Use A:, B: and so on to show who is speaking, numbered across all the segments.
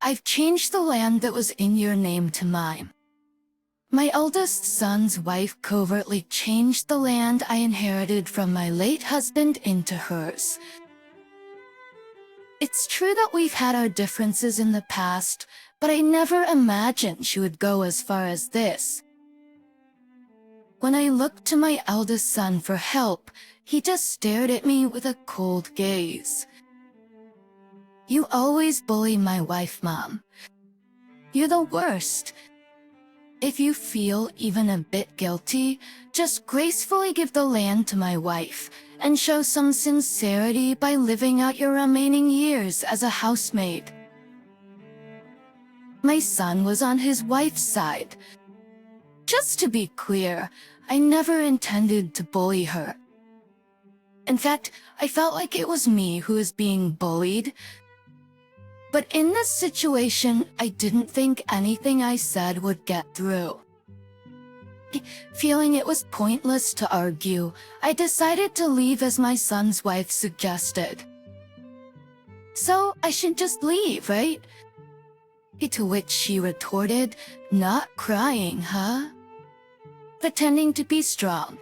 A: I've changed the land that was in your name to mine. My eldest son's wife covertly changed the land I inherited from my late husband into hers. It's true that we've had our differences in the past, but I never imagined she would go as far as this. When I looked to my eldest son for help, he just stared at me with a cold gaze. You always bully my wife, Mom. You're the worst. If you feel even a bit guilty, just gracefully give the land to my wife and show some sincerity by living out your remaining years as a housemaid. My son was on his wife's side. Just to be clear, I never intended to bully her. In fact, I felt like it was me who was being bullied. But in this situation, I didn't think anything I said would get through. Feeling it was pointless to argue, I decided to leave as my son's wife suggested. So I should just leave, right? To which she retorted, not crying, huh? Pretending to be strong.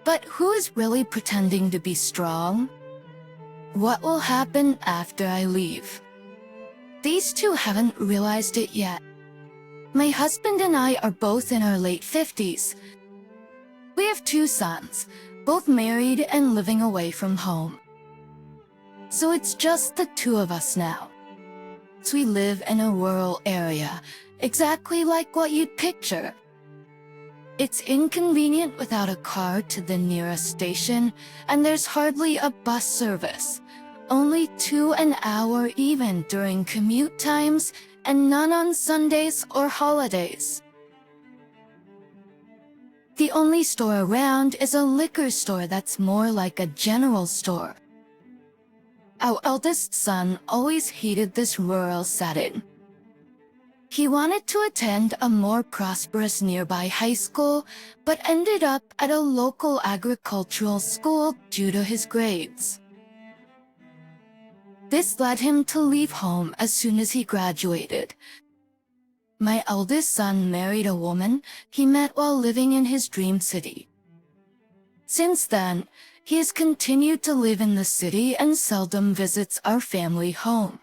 A: But who is really pretending to be strong? What will happen after I leave? These two haven't realized it yet. My husband and I are both in our late 50s. We have 2 sons, both married and living away from home. So it's just the 2 of us now. We live in a rural area, exactly like what you'd picture. It's inconvenient without a car to the nearest station, and there's hardly a bus service. Only 2 an hour even during commute times, and none on Sundays or holidays. The only store around is a liquor store that's more like a general store. Our eldest son always hated this rural setting. He wanted to attend a more prosperous nearby high school, but ended up at a local agricultural school due to his grades. This led him to leave home as soon as he graduated. My eldest son married a woman he met while living in his dream city. Since then, he has continued to live in the city and seldom visits our family home.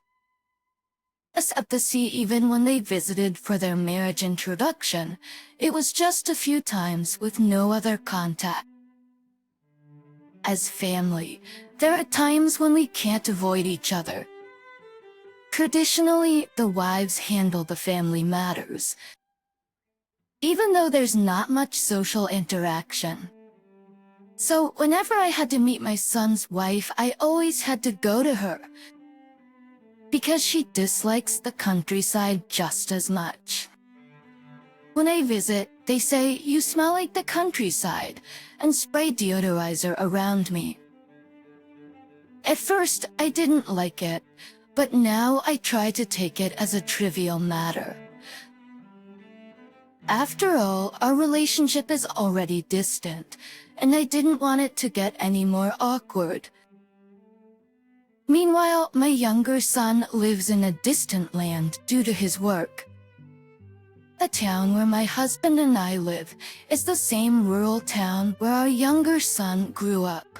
A: Except to see even when they visited for their marriage introduction, it was just a few times with no other contact. As family, there are times when we can't avoid each other. Traditionally, the wives handle the family matters, even though there's not much social interaction. So whenever I had to meet my son's wife, I always had to go to her, because she dislikes the countryside just as much. When I visit, they say, "You smell like the countryside," and spray deodorizer around me. At first, I didn't like it, but now I try to take it as a trivial matter. After all, our relationship is already distant, and I didn't want it to get any more awkward. Meanwhile, my younger son lives in a distant land due to his work. The town where my husband and I live is the same rural town where our younger son grew up,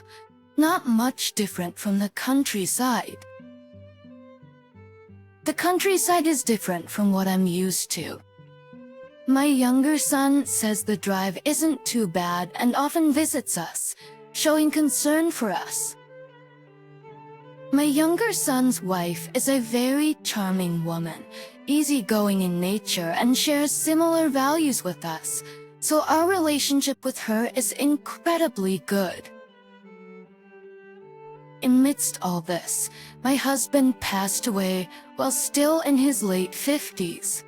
A: not much different from the countryside. The countryside is different from what I'm used to. My younger son says the drive isn't too bad and often visits us, showing concern for us. My younger son's wife is a very charming woman, easygoing in nature and shares similar values with us, so our relationship with her is incredibly good. Amidst all this, my husband passed away while still in his late 50s.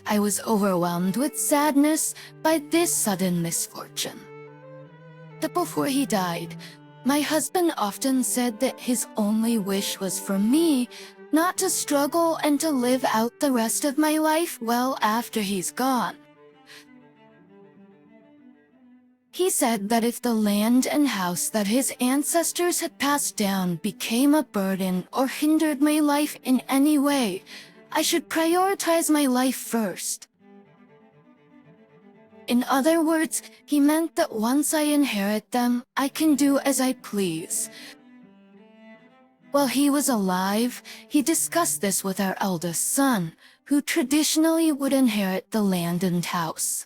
A: I was overwhelmed with sadness by this sudden misfortune. But before he died, my husband often said that his only wish was for me not to struggle and to live out the rest of my life well after he's gone. He said that if the land and house that his ancestors had passed down became a burden or hindered my life in any way, I should prioritize my life first. In other words, he meant that once I inherit them, I can do as I please. While he was alive, he discussed this with our eldest son, who traditionally would inherit the land and house.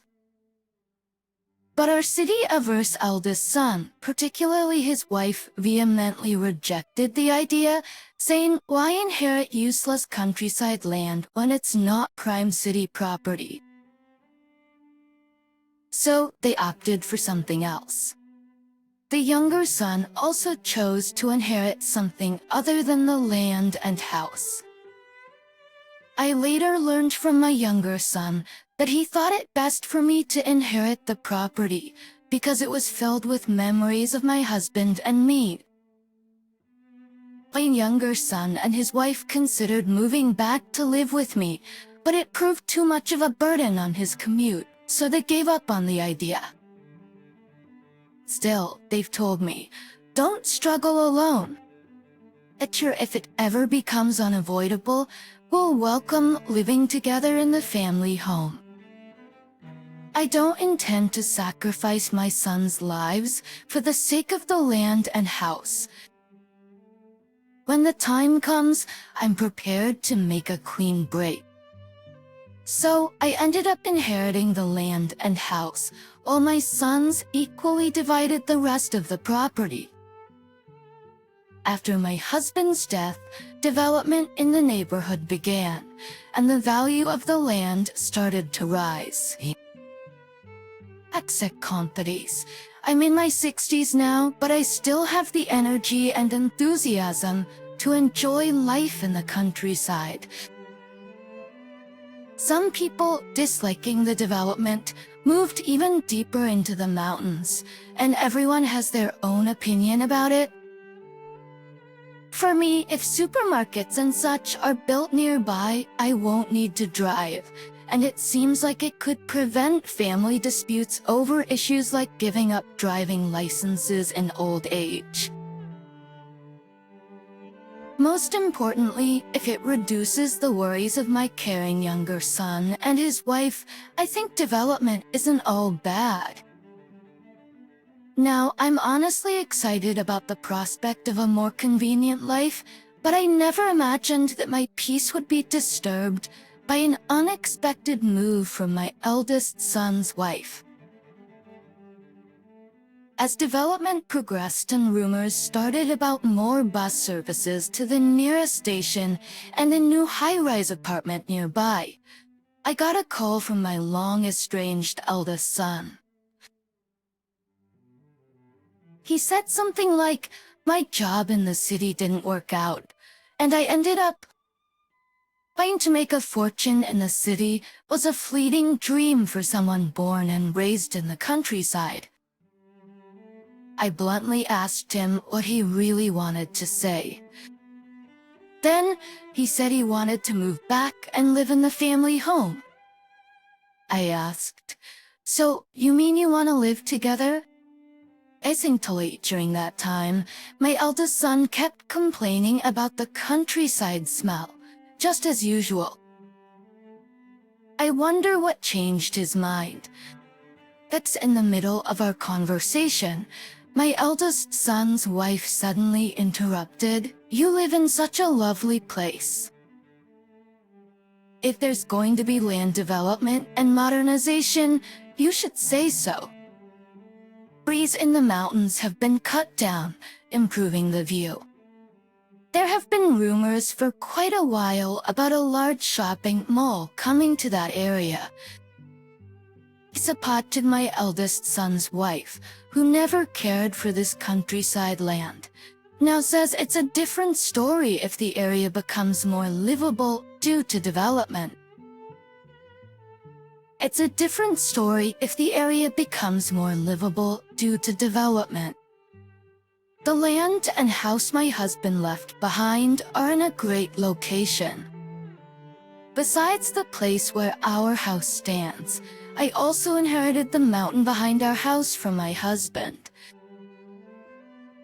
A: But our city-averse eldest son, particularly his wife, vehemently rejected the idea, saying, "Why inherit useless countryside land when it's not prime city property?" So they opted for something else. The younger son also chose to inherit something other than the land and house. I later learned from my younger son that he thought it best for me to inherit the property because it was filled with memories of my husband and me. My younger son and his wife considered moving back to live with me, but it proved too much of a burden on his commute, so they gave up on the idea. Still, they've told me, "Don't struggle alone. If it ever becomes unavoidable, we'll welcome living together in the family home." I don't intend to sacrifice my sons' lives for the sake of the land and house. When the time comes, I'm prepared to make a clean break. So I ended up inheriting the land and house, while my sons equally divided the rest of the property. After my husband's death, development in the neighborhood began, and the value of the land started to rise. Empathize. I'm in my 60s now, but I still have the energy and enthusiasm to enjoy life in the countryside. Some people, disliking the development, moved even deeper into the mountains, and everyone has their own opinion about it. For me, if supermarkets and such are built nearby, I won't need to drive, and it seems like it could prevent family disputes over issues like giving up driving licenses in old age. Most importantly, if it reduces the worries of my caring younger son and his wife, I think development isn't all bad. Now, I'm honestly excited about the prospect of a more convenient life, but I never imagined that my peace would be disturbed by an unexpected move from my eldest son's wife. As development progressed and rumors started about more bus services to the nearest station and a new high-rise apartment nearby, I got a call from my long-estranged eldest son. He said something like, "My job in the city didn't work out, and I ended up trying to make a fortune in the city was a fleeting dream for someone born and raised in the countryside." I bluntly asked him what he really wanted to say. Then, he said he wanted to move back and live in the family home. I asked, "So, you mean you want to live together?" Essentially, during that time, my eldest son kept complaining about the countryside smell, just as usual. I wonder what changed his mind. That's in the middle of our conversation. My eldest son's wife suddenly interrupted, "You live in such a lovely place. If there's going to be land development and modernization, you should say so. Trees in the mountains have been cut down, improving the view. There have been rumors for quite a while about a large shopping mall coming to that area." He supported my eldest son's wife, who never cared for this countryside land. Now says it's a different story if the area becomes more livable due to development. It's a different story if the area becomes more livable due to development. The land and house my husband left behind are in a great location. Besides the place where our house stands, I also inherited the mountain behind our house from my husband.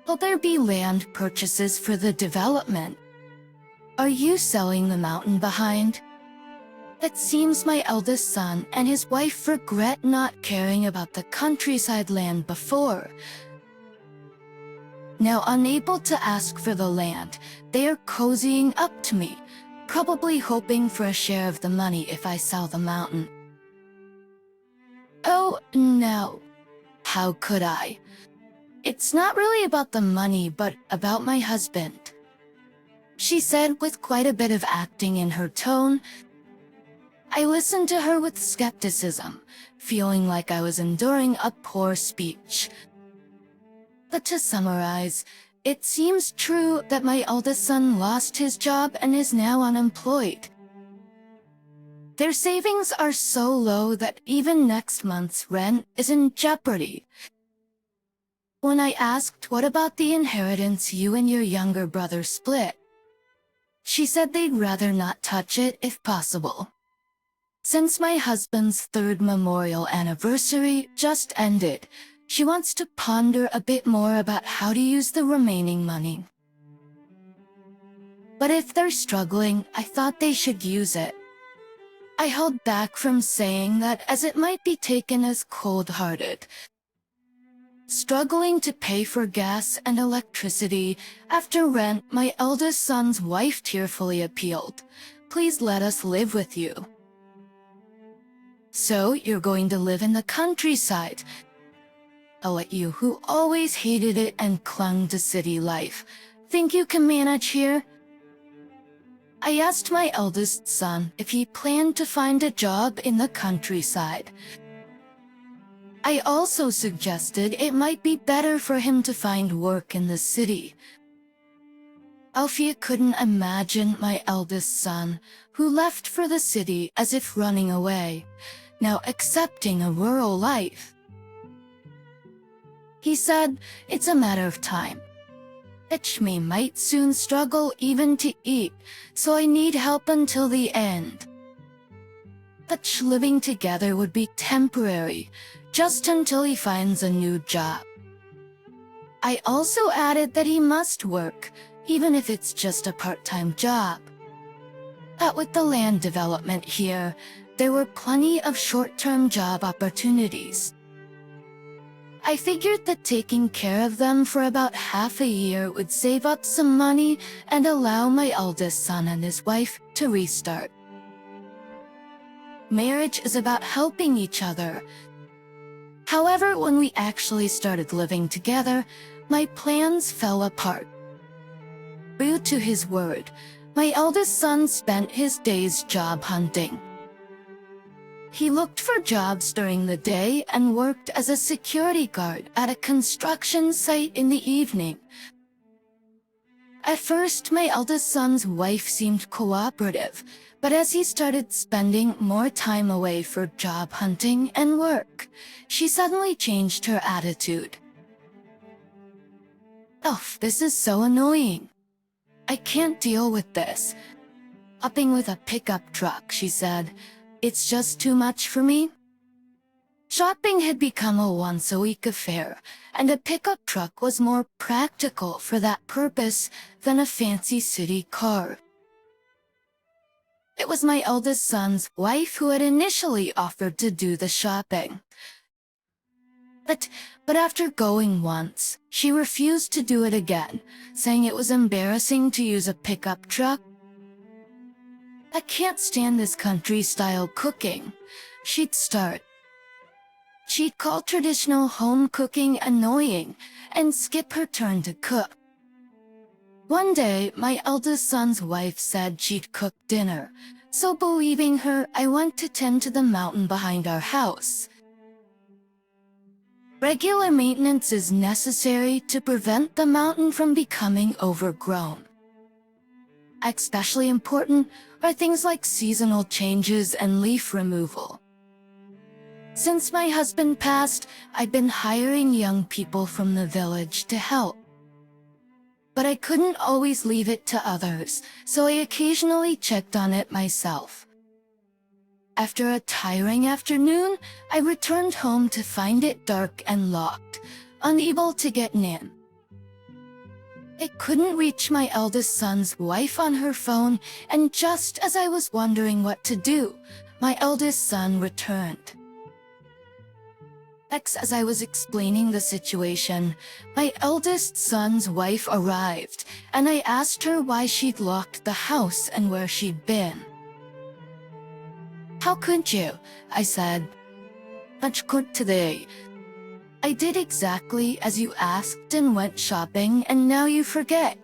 A: Will there be land purchases for the development? Are you selling the mountain behind? It seems my eldest son and his wife regret not caring about the countryside land before. Now unable to ask for the land, they are cozying up to me, probably hoping for a share of the money if I sell the mountain. Oh, no. How could I? It's not really about the money, but about my husband, she said with quite a bit of acting in her tone. I listened to her with skepticism, feeling like I was enduring a poor speech. But to summarize, it seems true that my eldest son lost his job and is now unemployed. Their savings are so low that even next month's rent is in jeopardy. When I asked what about the inheritance you and your younger brother split, she said they'd rather not touch it if possible. Since my husband's third memorial anniversary just ended, she wants to ponder a bit more about how to use the remaining money. But if they're struggling, I thought they should use it. I held back from saying that as it might be taken as cold-hearted. Struggling to pay for gas and electricity after rent, my eldest son's wife tearfully appealed, "Please let us live with you." So you're going to live in the countryside? I'll let you, who always hated it and clung to city life, think you can manage here? I asked my eldest son if he planned to find a job in the countryside. I also suggested it might be better for him to find work in the city. Alfia couldn't imagine my eldest son, who left for the city as if running away, now accepting a rural life. He said it's a matter of time. Ichme might soon struggle even to eat, so I need help until the end. But living together would be temporary, just until he finds a new job. I also added that he must work, even if it's just a part-time job. But with the land development here, there were plenty of short-term job opportunities. I figured that taking care of them for about half a year would save up some money and allow my eldest son and his wife to restart. Marriage is about helping each other. However, when we actually started living together, my plans fell apart. True to his word, my eldest son spent his days job hunting. He looked for jobs during the day and worked as a security guard at a construction site in the evening. At first, my eldest son's wife seemed cooperative, but as he started spending more time away for job hunting and work, she suddenly changed her attitude. "Oh, this is so annoying. I can't deal with this. Upping with a pickup truck," she said. "It's just too much for me." Shopping had become a once-a-week affair, and a pickup truck was more practical for that purpose than a fancy city car. It was my eldest son's wife who had initially offered to do the shopping. But after going once, she refused to do it again, saying it was embarrassing to use a pickup truck. "I can't stand this country-style cooking," she'd start. She'd call traditional home cooking annoying and skip her turn to cook. One day, my eldest son's wife said she'd cook dinner, so believing her, I went to tend to the mountain behind our house. Regular maintenance is necessary to prevent the mountain from becoming overgrown. Especially important are things like seasonal changes and leaf removal. Since my husband passed, I've been hiring young people from the village to help. But I couldn't always leave it to others, so I occasionally checked on it myself. After a tiring afternoon, I returned home to find it dark and locked, unable to get in. I couldn't reach my eldest son's wife on her phone, and just as I was wondering what to do, my eldest son returned. As I was explaining the situation, my eldest son's wife arrived, and I asked her why she'd locked the house and where she'd been. "How could you?" I said. "Much good today. I did exactly as you asked and went shopping, and now you forget."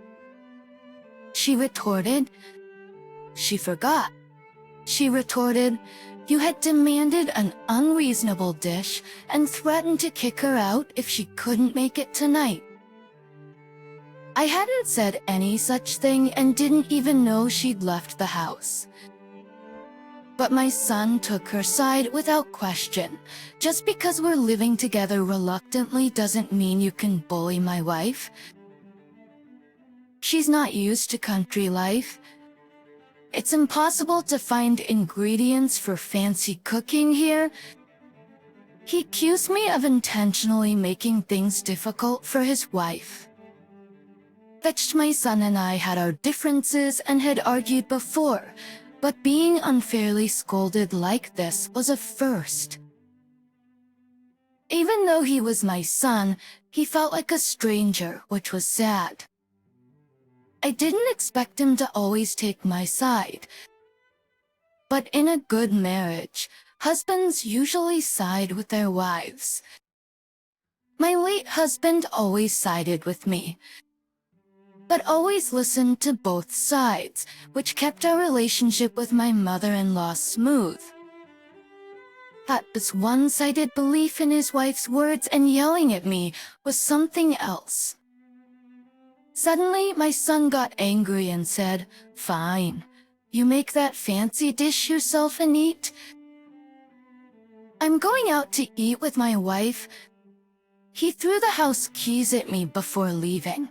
A: She retorted. She forgot. She retorted, "You had demanded an unreasonable dish and threatened to kick her out if she couldn't make it tonight." I hadn't said any such thing and didn't even know she'd left the house. But my son took her side without question. Just because we're living together reluctantly doesn't mean you can bully my wife. She's not used to country life. It's impossible to find ingredients for fancy cooking here. He accused me of intentionally making things difficult for his wife. My son and I had our differences and had argued before, but being unfairly scolded like this was a first. Even though he was my son, he felt like a stranger, which was sad. I didn't expect him to always take my side. But in a good marriage, husbands usually side with their wives. My late husband always sided with me, but always listened to both sides, which kept our relationship with my mother-in-law smooth. This one-sided belief in his wife's words and yelling at me was something else. Suddenly, my son got angry and said, "Fine, you make that fancy dish yourself and eat. I'm going out to eat with my wife." He threw the house keys at me before leaving.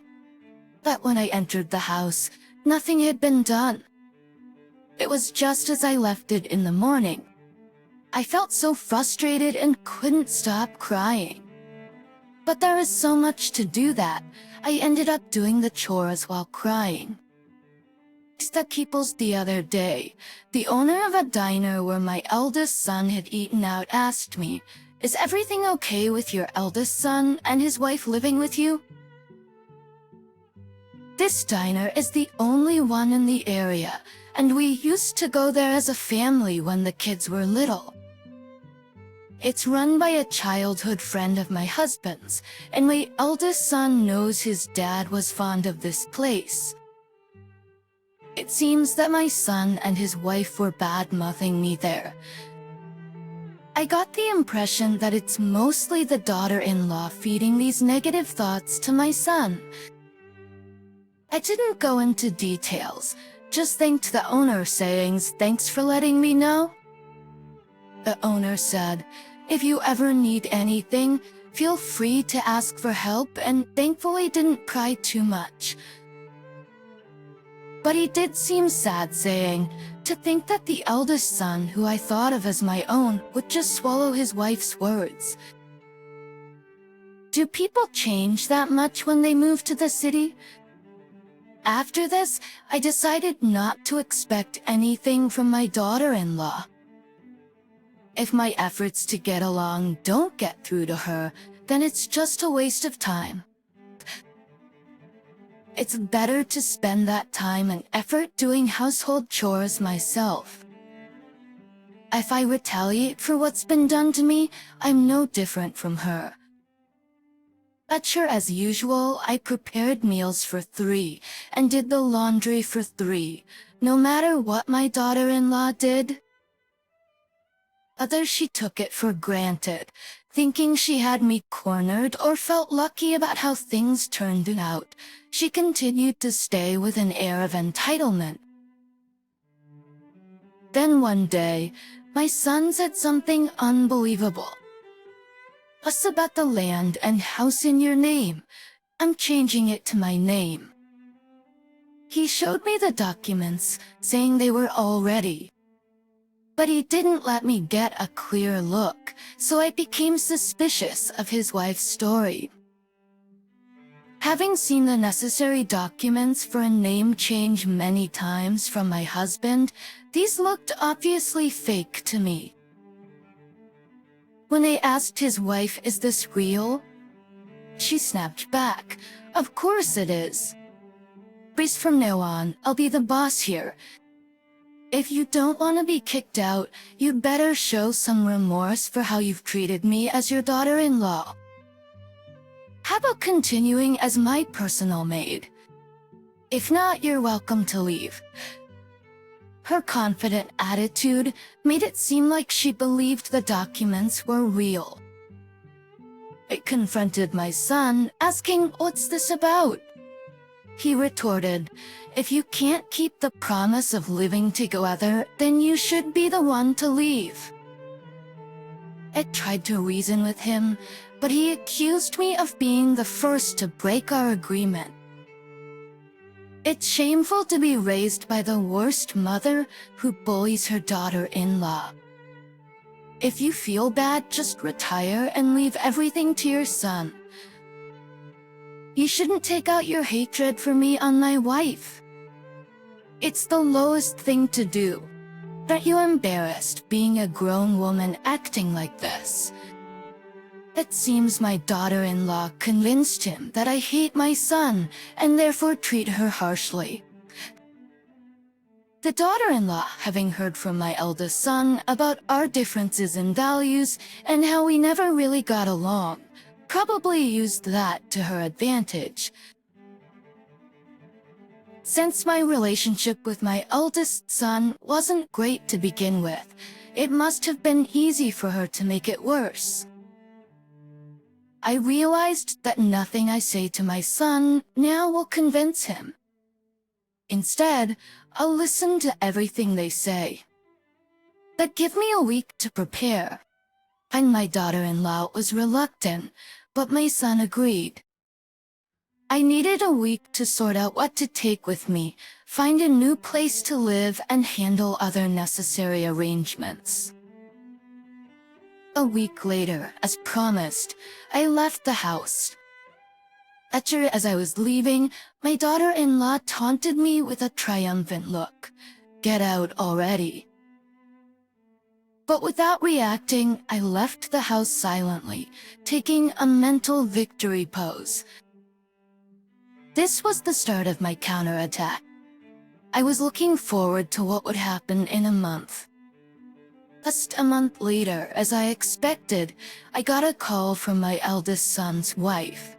A: But when I entered the house, nothing had been done. It was just as I left it in the morning. I felt so frustrated and couldn't stop crying. But there is so much to do that I ended up doing the chores while crying. The other day, the owner of a diner where my eldest son had eaten out asked me, "Is everything okay with your eldest son and his wife living with you?" This diner is the only one in the area, and we used to go there as a family when the kids were little. It's run by a childhood friend of my husband's, and my eldest son knows his dad was fond of this place. It seems that my son and his wife were bad-mouthing me there. I got the impression that it's mostly the daughter-in-law feeding these negative thoughts to my son. I didn't go into details, just thanked the owner saying, "Thanks for letting me know." The owner said, "If you ever need anything, feel free to ask for help," and thankfully didn't cry too much. But he did seem sad, saying, "To think that the eldest son, who I thought of as my own, would just swallow his wife's words." Do people change that much when they move to the city? After this, I decided not to expect anything from my daughter-in-law. If my efforts to get along don't get through to her, then it's just a waste of time. It's better to spend that time and effort doing household chores myself. If I retaliate for what's been done to me, I'm no different from her. As usual, I prepared meals for 3 and did the laundry for 3, no matter what my daughter-in-law did. She took it for granted, thinking she had me cornered or felt lucky about how things turned out. She continued to stay with an air of entitlement. Then one day, my son said something unbelievable. "What's about the land and house in your name? I'm changing it to my name." He showed me the documents, saying they were all ready. But he didn't let me get a clear look, so I became suspicious of his wife's story. Having seen the necessary documents for a name change many times from my husband, these looked obviously fake to me. When I asked his wife, "Is this real?" she snapped back, "Of course it is. Please, from now on, I'll be the boss here. If you don't want to be kicked out, you'd better show some remorse for how you've treated me as your daughter-in-law. How about continuing as my personal maid? If not, you're welcome to leave." Her confident attitude made it seem like she believed the documents were real. I confronted my son, asking, "What's this about?" He retorted, "If you can't keep the promise of living together, then you should be the one to leave." I tried to reason with him, but he accused me of being the first to break our agreement. It's shameful to be raised by the worst mother who bullies her daughter-in-law. If you feel bad, just retire and leave everything to your son. You shouldn't take out your hatred for me on my wife. It's the lowest thing to do. Aren't you embarrassed being a grown woman acting like this? It seems my daughter-in-law convinced him that I hate my son and therefore treat her harshly. The daughter-in-law, having heard from my eldest son about our differences in values and how we never really got along, probably used that to her advantage. Since my relationship with my eldest son wasn't great to begin with, it must have been easy for her to make it worse. I realized that nothing I say to my son now will convince him. Instead, I'll listen to everything they say. But give me a week to prepare. And my daughter-in-law was reluctant, but my son agreed. I needed a week to sort out what to take with me, find a new place to live, and handle other necessary arrangements. A week later, as promised, I left the house. As I was leaving, my daughter-in-law taunted me with a triumphant look. "Get out already." But without reacting, I left the house silently, taking a mental victory pose. This was the start of my counterattack. I was looking forward to what would happen in a month. Just a month later, as I expected, I got a call from my eldest son's wife.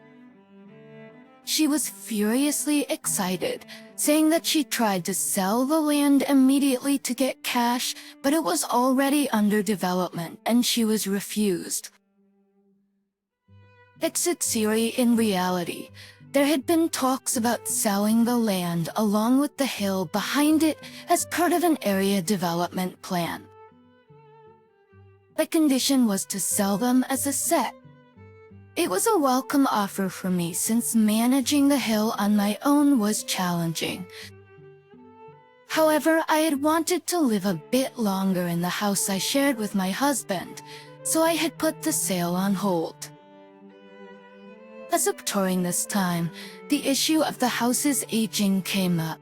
A: She was furiously excited, saying that she tried to sell the land immediately to get cash, but it was already under development and she was refused. In reality, there had been talks about selling the land along with the hill behind it as part of an area development plan. The condition was to sell them as a set. It was a welcome offer for me since managing the hill on my own was challenging. However, I had wanted to live a bit longer in the house I shared with my husband, so I had put the sale on hold. As of during this time, the issue of the house's aging came up.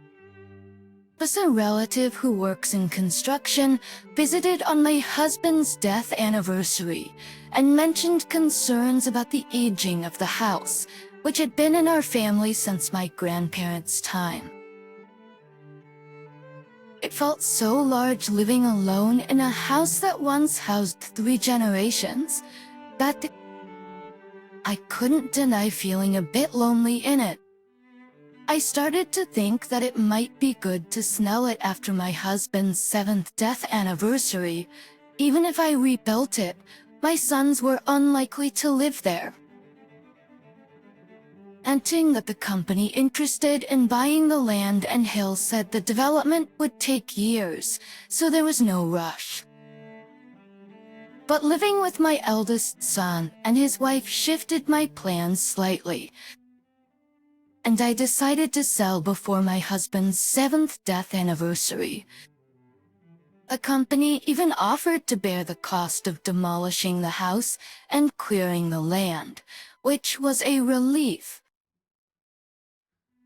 A: A relative who works in construction visited on my husband's death anniversary and mentioned concerns about the aging of the house, which had been in our family since my grandparents' time. It felt so large living alone in a house that once housed 3 generations that I couldn't deny feeling a bit lonely in it. I started to think that it might be good to sell it after my husband's 7th death anniversary. Even if I rebuilt it, my sons were unlikely to live there. Hinting that the company interested in buying the land and hill said the development would take years, so there was no rush. But living with my eldest son and his wife shifted my plans slightly, and I decided to sell before my husband's 7th death anniversary. The company even offered to bear the cost of demolishing the house and clearing the land, which was a relief.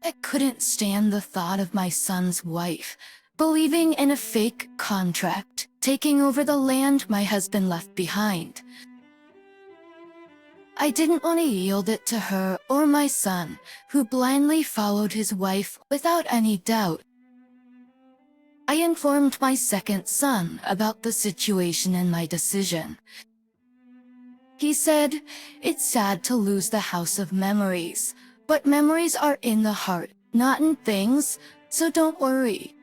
A: I couldn't stand the thought of my son's wife, believing in a fake contract, taking over the land my husband left behind. I didn't want to yield it to her or my son, who blindly followed his wife without any doubt. I informed my second son about the situation and my decision. He said, "It's sad to lose the house of memories, but memories are in the heart, not in things, so don't worry."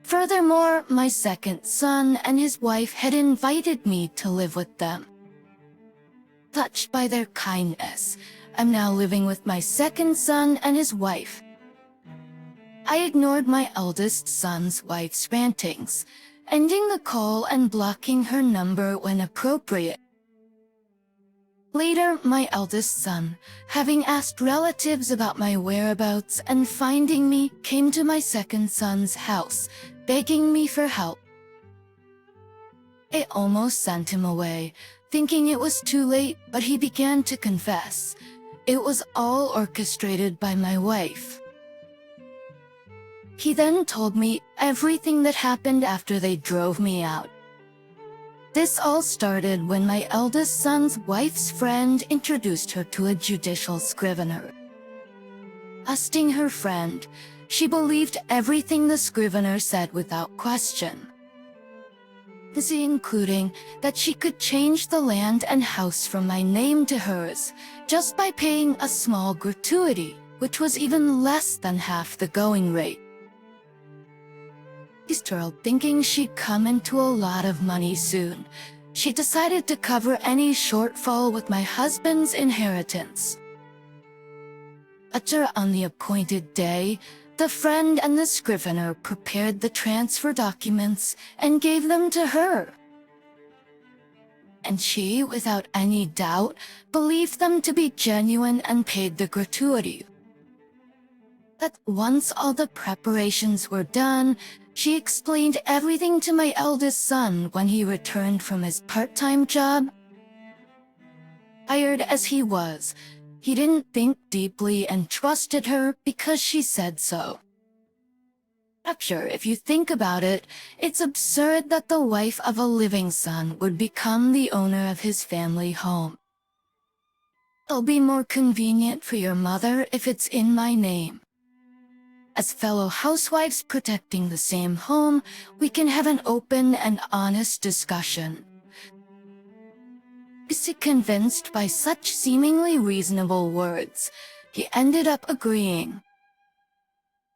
A: Furthermore, my second son and his wife had invited me to live with them. Touched by their kindness, I'm now living with my second son and his wife. I ignored my eldest son's wife's rantings, ending the call and blocking her number when appropriate. Later, my eldest son, having asked relatives about my whereabouts and finding me, came to my second son's house, begging me for help. I almost sent him away, thinking it was too late, but he began to confess. It was all orchestrated by my wife. He then told me everything that happened after they drove me out. This all started when my eldest son's wife's friend introduced her to a judicial scrivener. Trusting her friend, she believed everything the scrivener said without question, including that she could change the land and house from my name to hers just by paying a small gratuity, which was even less than half the going rate. Thinking she'd come into a lot of money soon, she decided to cover any shortfall with my husband's inheritance. On the appointed day, the friend and the scrivener prepared the transfer documents and gave them to her. And she, without any doubt, believed them to be genuine and paid the gratuity. But once all the preparations were done, she explained everything to my eldest son when he returned from his part-time job. Tired as he was, he didn't think deeply and trusted her because she said so. Sure, if you think about it, it's absurd that the wife of a living son would become the owner of his family home. It'll be more convenient for your mother if it's in my name. As fellow housewives protecting the same home, we can have an open and honest discussion. Convinced by such seemingly reasonable words, he ended up agreeing.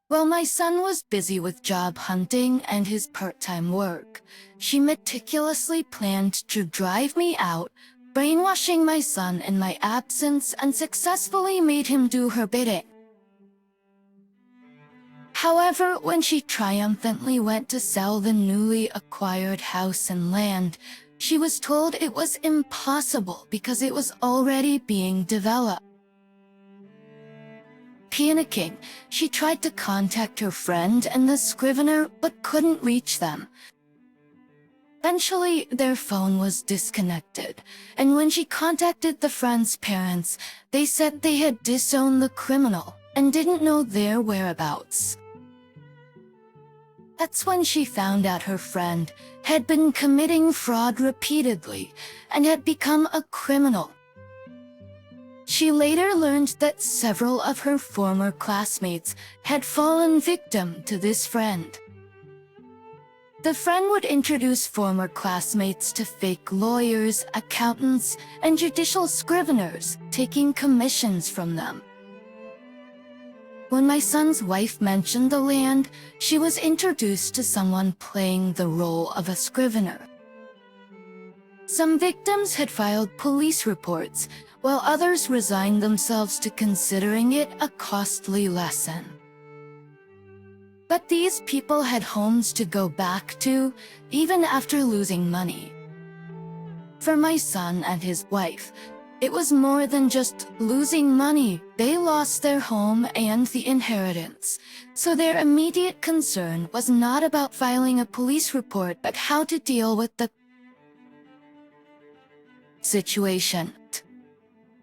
A: While my son was busy with job hunting and his part-time work, she meticulously planned to drive me out, brainwashing my son in my absence, and successfully made him do her bidding. However, when she triumphantly went to sell the newly acquired house and land, she was told it was impossible because it was already being developed. Panicking, she tried to contact her friend and the scrivener but couldn't reach them. Eventually, their phone was disconnected, and when she contacted the friend's parents, they said they had disowned the criminal and didn't know their whereabouts. That's when she found out her friend had been committing fraud repeatedly and had become a criminal. She later learned that several of her former classmates had fallen victim to this friend. The friend would introduce former classmates to fake lawyers, accountants, and judicial scriveners, taking commissions from them. When my son's wife mentioned the land, she was introduced to someone playing the role of a scrivener. Some victims had filed police reports, while others resigned themselves to considering it a costly lesson. But these people had homes to go back to, even after losing money. For my son and his wife, It was more than just losing money. They lost their home and the inheritance. So their immediate concern was not about filing a police report, but how to deal with the situation.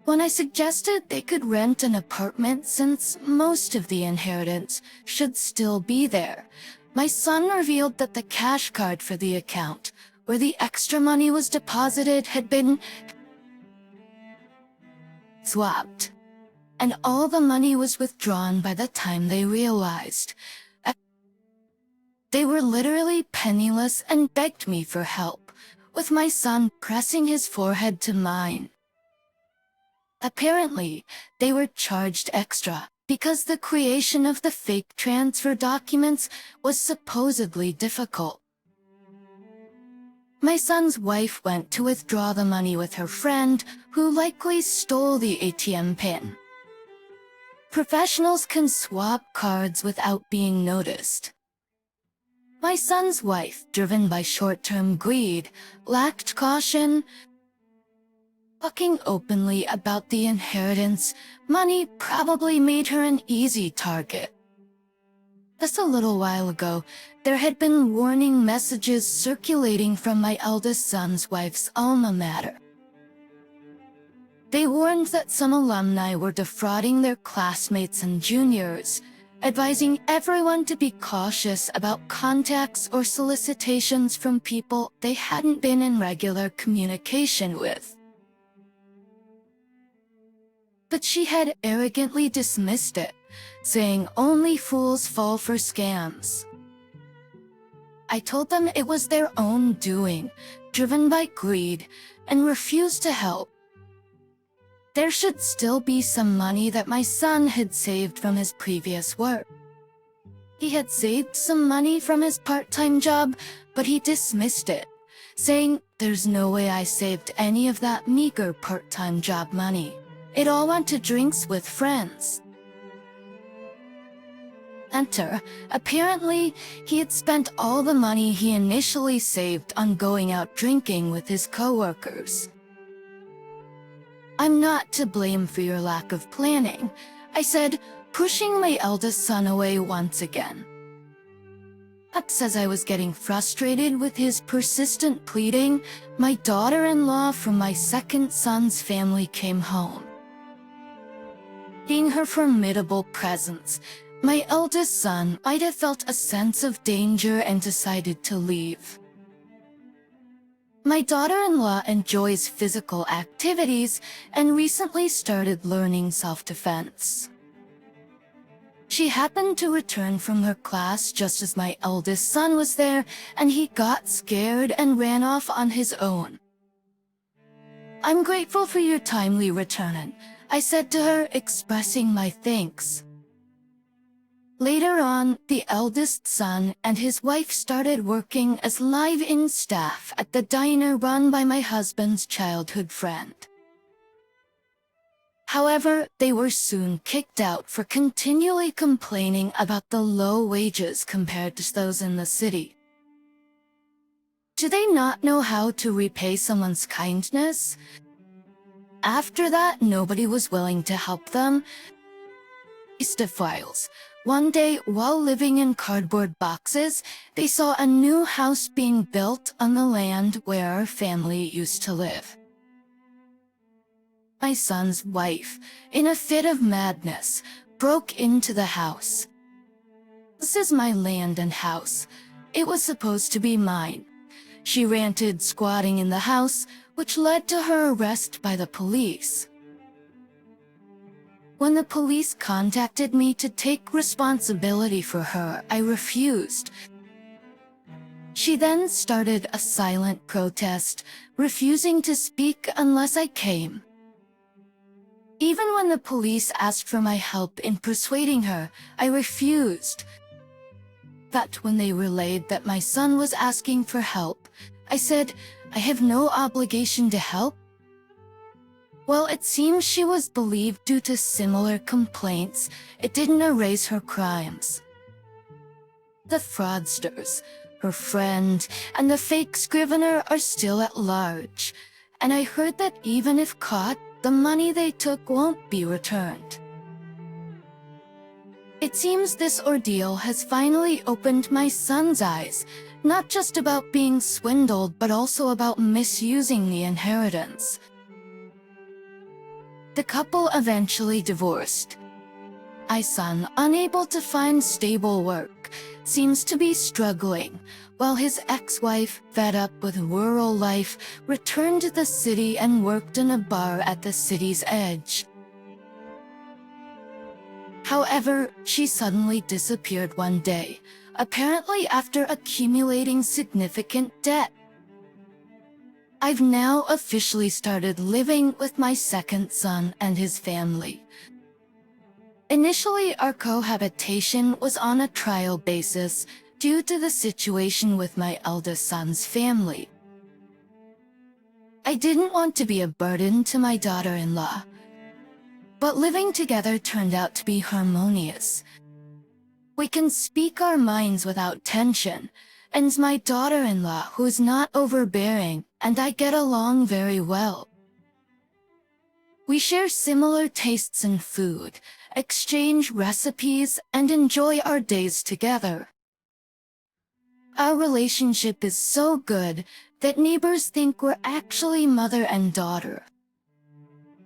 A: When I suggested they could rent an apartment since most of the inheritance should still be there, my son revealed that the cash card for the account, where the extra money was deposited, had been swapped, and all the money was withdrawn by the time they realized. They were literally penniless and begged me for help, with my son pressing his forehead to mine. Apparently, they were charged extra because the creation of the fake transfer documents was supposedly difficult. My son's wife went to withdraw the money with her friend, who likely stole the ATM pin. Professionals can swap cards without being noticed. My son's wife, driven by short-term greed, lacked caution. Talking openly about the inheritance money probably made her an easy target. Just a little while ago, there had been warning messages circulating from my eldest son's wife's alma mater. They warned that some alumni were defrauding their classmates and juniors, advising everyone to be cautious about contacts or solicitations from people they hadn't been in regular communication with. But she had arrogantly dismissed it, saying only fools fall for scams. I told them it was their own doing, driven by greed, and refused to help. There should still be some money that my son had saved from his previous work. He had saved some money from his part-time job, but he dismissed it, saying, "There's no way I saved any of that meager part-time job money. It all went to drinks with friends." Enter. Apparently, he had spent all the money he initially saved on going out drinking with his coworkers. "I'm not to blame for your lack of planning," I said, pushing my eldest son away once again. Perhaps as I was getting frustrated with his persistent pleading, my daughter-in-law from my second son's family came home. Seeing her formidable presence, my eldest son might have felt a sense of danger and decided to leave. My daughter-in-law enjoys physical activities and recently started learning self-defense. She happened to return from her class just as my eldest son was there, and he got scared and ran off on his own. "I'm grateful for your timely return," I said to her, expressing my thanks. Later on, the eldest son and his wife started working as live-in staff at the diner run by my husband's childhood friend. However, they were soon kicked out for continually complaining about the low wages compared to those in the city. Do they not know how to repay someone's kindness? After that, nobody was willing to help them. Files. One day, while living in cardboard boxes, they saw a new house being built on the land where our family used to live. My son's wife, in a fit of madness, broke into the house. "This is my land and house. It was supposed to be mine," she ranted, squatting in the house, which led to her arrest by the police. When the police contacted me to take responsibility for her, I refused. She then started a silent protest, refusing to speak unless I came. Even when the police asked for my help in persuading her, I refused. But when they relayed that my son was asking for help, I said, "I have no obligation to help." Well, it seems she was believed due to similar complaints. It didn't erase her crimes. The fraudsters, her friend, and the fake scrivener are still at large, and I heard that even if caught, the money they took won't be returned. It seems this ordeal has finally opened my son's eyes, not just about being swindled but also about misusing the inheritance. The couple eventually divorced. My son, unable to find stable work, seems to be struggling, while his ex-wife, fed up with rural life, returned to the city and worked in a bar at the city's edge. However, she suddenly disappeared one day, apparently after accumulating significant debt. I've now officially started living with my second son and his family. Initially, our cohabitation was on a trial basis due to the situation with my eldest son's family. I didn't want to be a burden to my daughter-in-law, but living together turned out to be harmonious. We can speak our minds without tension, and my daughter-in-law, who is not overbearing, and I get along very well. We share similar tastes in food, exchange recipes, and enjoy our days together. Our relationship is so good that neighbors think we're actually mother and daughter.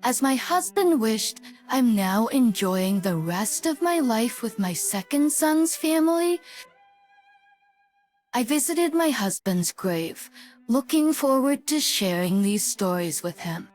A: As my husband wished, I'm now enjoying the rest of my life with my second son's family. I visited my husband's grave, looking forward to sharing these stories with him.